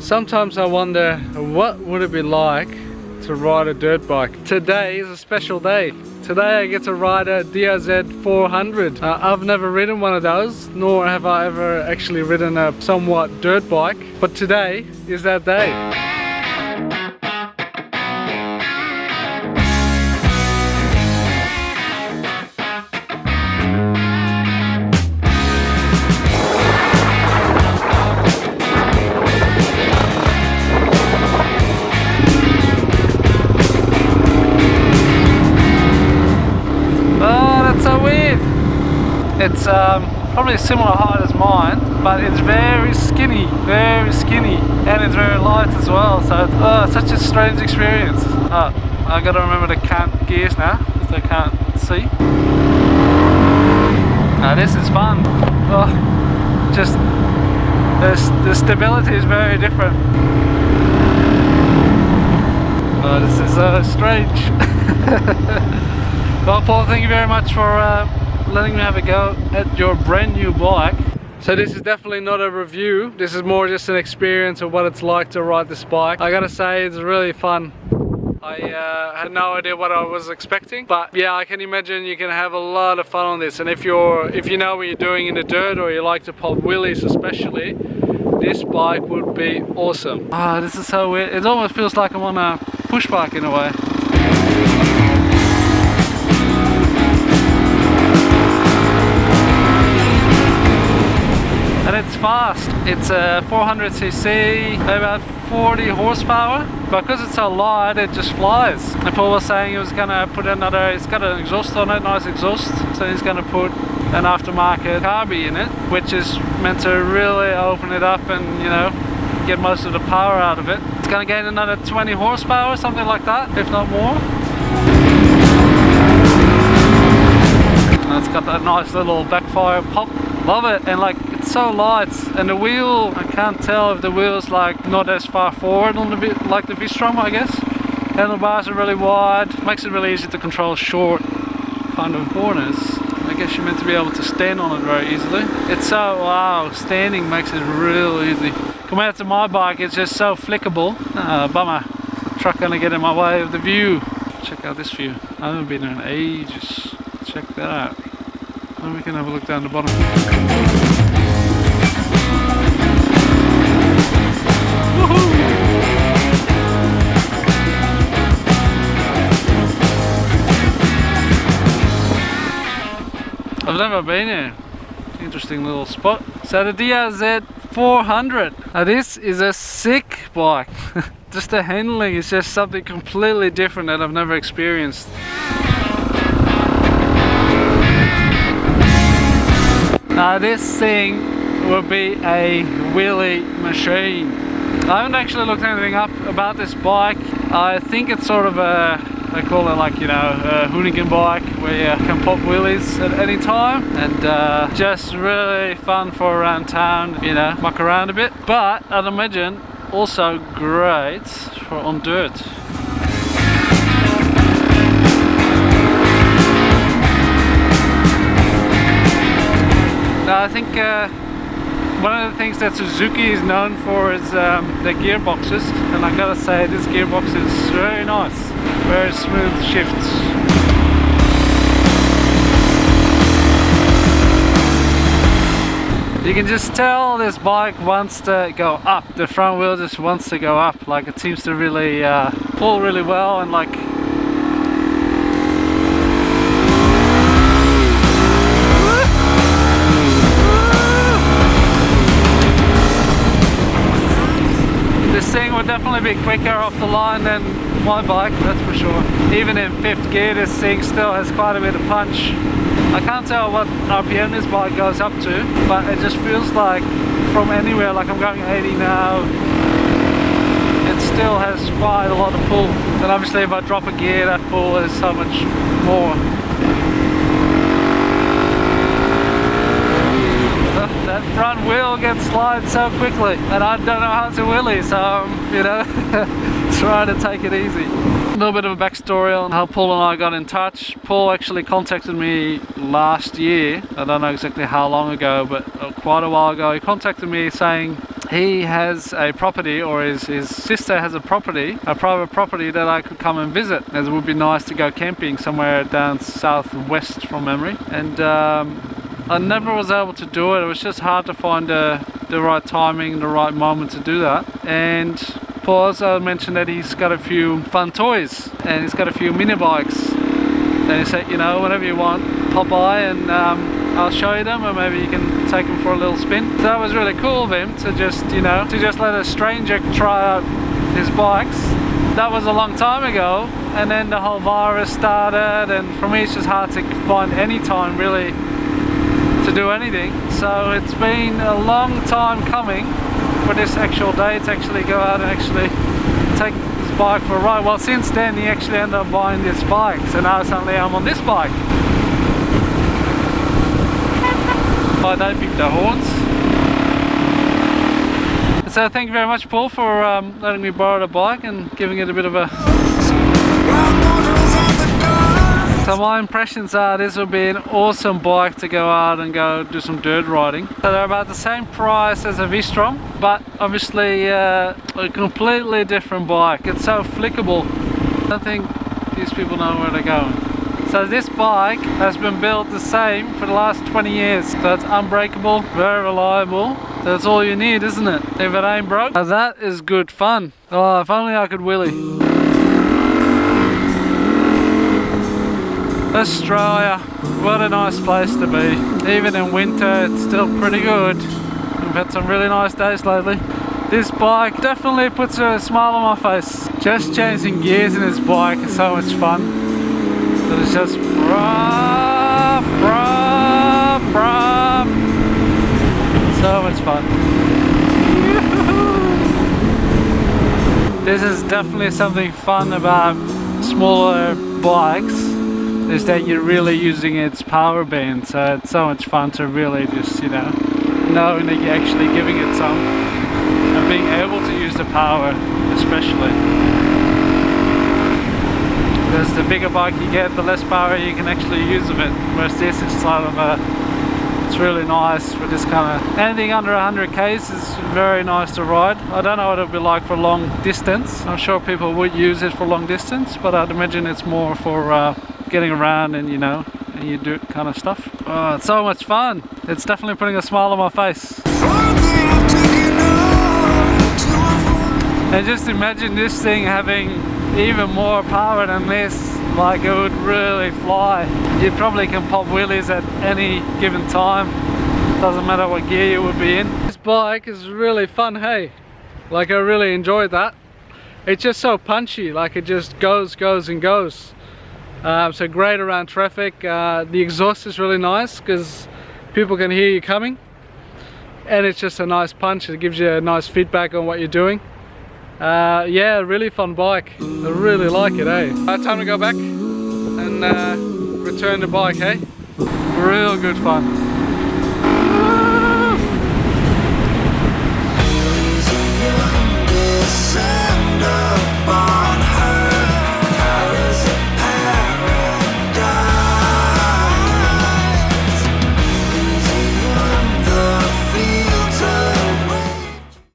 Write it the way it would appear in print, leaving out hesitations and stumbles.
Sometimes I wonder what would it be like to ride a dirt bike. Today is a special day. Today I get to ride a DRZ400. I've never ridden one of those, nor have I ever actually ridden a somewhat dirt bike, but today is that day. It's probably a similar height as mine, but it's very skinny, and it's very light as well, so such a strange experience. I gotta remember to count gears now, because I can't see. This is fun. Just the stability is very different. This is strange. Well, Paul, thank you very much for letting me have a go at your brand new bike. So this is definitely not a review, this is more just an experience of what it's like to ride this bike. I gotta say, it's really fun. I had no idea what I was expecting, but yeah, I can imagine you can have a lot of fun on this. And if you know what you're doing in the dirt, or you like to pop wheelies especially, this bike would be awesome. This is so weird. It almost feels like I'm on a push bike in a way. And it's fast. It's a 400cc, about 40 horsepower. Because it's so light, it just flies. And Paul was saying he was gonna put another, it's got an exhaust on it, nice exhaust. So he's gonna put an aftermarket carby in it, which is meant to really open it up and, you know, get most of the power out of it. It's gonna gain another 20 horsepower, something like that, if not more. And it's got that nice little backfire pop. Love it. And like, it's so light, and the wheel, I can't tell if the wheel's like not as far forward on the like the V-Strom, I guess. Handlebars are really wide, makes it really easy to control short kind of corners. I guess you're meant to be able to stand on it very easily. It's so, wow, standing makes it real easy. Compared to my bike, it's just so flickable. Bummer, truck gonna get in my way of the view. Check out this view. I haven't been in ages. Check that out. And we can have a look down the bottom. Woohoo! I've never been here. Interesting little spot. So the DRZ400. Now this is a sick bike. Just the handling is just something completely different that I've never experienced. Now this thing will be a wheelie machine. I haven't actually looked anything up about this bike. I think it's sort of a, they call it like, you know, a hoonigan bike where you can pop wheelies at any time, and just really fun for around town, you know, muck around a bit. But I'd imagine also great for on dirt. I think one of the things that Suzuki is known for is their gearboxes, and I gotta say this gearbox is very nice, very smooth shifts. You can just tell this bike wants to go up. The front wheel just wants to go up, like it seems to really pull really well, and like this thing would definitely be quicker off the line than my bike, that's for sure. Even in 5th gear, this thing still has quite a bit of punch. I can't tell what RPM this bike goes up to, but it just feels like from anywhere, like I'm going 80 now, it still has quite a lot of pull. And obviously if I drop a gear, that pull is so much more. That front wheel gets slide so quickly, and I don't know how to wheelie, so you know, try to take it easy. A little bit of a backstory on how Paul and I got in touch. Paul actually contacted me last year. I don't know exactly how long ago, but quite a while ago. He contacted me saying he has a property, or his sister has a property, a private property that I could come and visit, as it would be nice to go camping somewhere down southwest from memory. And I never was able to do it. It was just hard to find the right timing, the right moment to do that. And Paul also mentioned that he's got a few fun toys and he's got a few mini bikes. And he said, you know, whenever you want, pop by and I'll show you them, or maybe you can take them for a little spin. So that was really cool of him to just, you know, to just let a stranger try out his bikes. That was a long time ago, and then the whole virus started, and for me it's just hard to find any time really to do anything. So it's been a long time coming for this actual day to actually go out and actually take this bike for a ride. Well, since then he actually ended up buying this bike, so now suddenly I'm on this bike. I don't pick the horns. So thank you very much, Paul, for letting me borrow the bike and giving it a bit of a... So my impressions are this will be an awesome bike to go out and go do some dirt riding. So they're about the same price as a V-Strom, but obviously a completely different bike. It's so flickable. I don't think these people know where they're going. So this bike has been built the same for the last 20 years. So it's unbreakable, very reliable. That's all you need, isn't it? If it ain't broke. Now that is good fun. Oh, if only I could wheelie. Australia, what a nice place to be. Even in winter, it's still pretty good. We've had some really nice days lately. This bike definitely puts a smile on my face. Just changing gears in this bike is so much fun. So it's just brah, brah, brah. So much fun. This is definitely something fun about smaller bikes, is that you're really using its power band. So it's so much fun to really just, you know, knowing that you're actually giving it some and being able to use the power, especially. Because the bigger bike you get, the less power you can actually use of it. Whereas this is sort of a, it's really nice for this kind of, anything under 100 k's is very nice to ride. I don't know what it'll be like for long distance. I'm sure people would use it for long distance, but I'd imagine it's more for getting around and, you know, and you do kind of stuff. Oh, it's so much fun. It's definitely putting a smile on my face. And just imagine this thing having even more power than this. Like, it would really fly. You probably can pop wheelies at any given time. Doesn't matter what gear you would be in. This bike is really fun, hey? Like, I really enjoyed that. It's just so punchy, like it just goes and goes. So great around traffic. The exhaust is really nice because people can hear you coming, and it's just a nice punch. It gives you a nice feedback on what you're doing. Yeah, really fun bike. I really like it, eh? Time to go back and return the bike, hey? Real good fun.